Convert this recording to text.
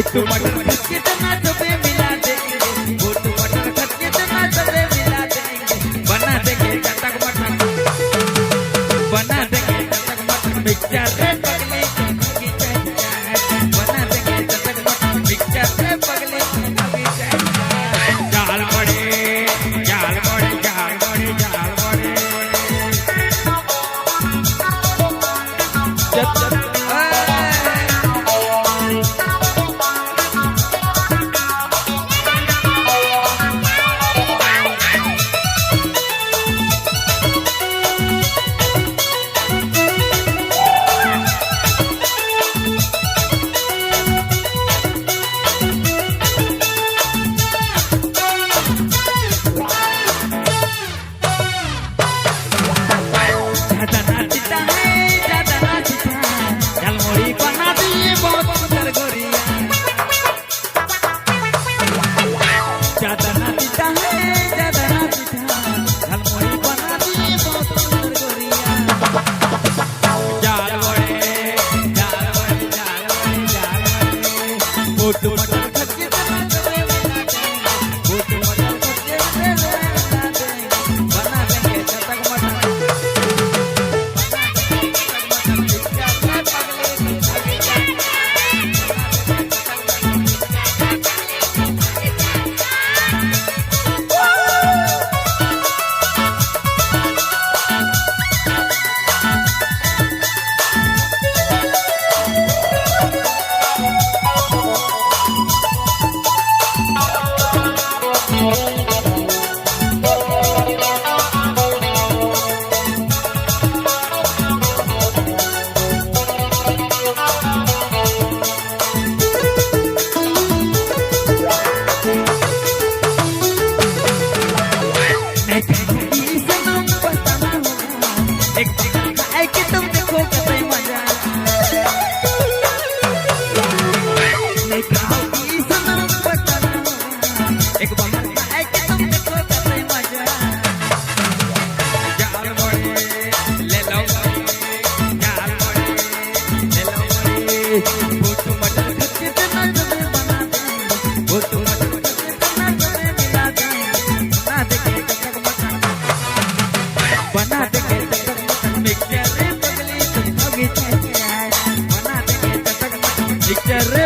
Boat मटर खटके तना सबे मिला देंगे, बोट मटर खटके तना सबे मिला देंगे, बना देंगे चटक मटक, बना देंगे चटक मटक मिक्सचर रे पगले की चाय, बना देंगे चटक मटक मिक्सचर रे पगले की चाय। जाल बड़े जाल बड़े जाल बड़े जाल बड़े बोट मटर खटके तना सबे मिला देंगे, बोट मटर खटके तना मिला देंगे, बना देंगे चटक मटक, बना देंगे चटक एक खाए के तुम देखो कैसे मजा, नहीं खाओगी सनम बताना, एक बार खाए के तुम देखो कैसे मजा। जाल बड़े ले लो जाल बड़े ले लो बोट मटर खटके तना सबे बना देंगे, बोट मटर खटके तना सबे मिला देंगे, बना देंगे चटक मटक, बना देंगे मिक्सचर रे पगली की चाय, बना देंगे चटक मटक मिक्सचर रे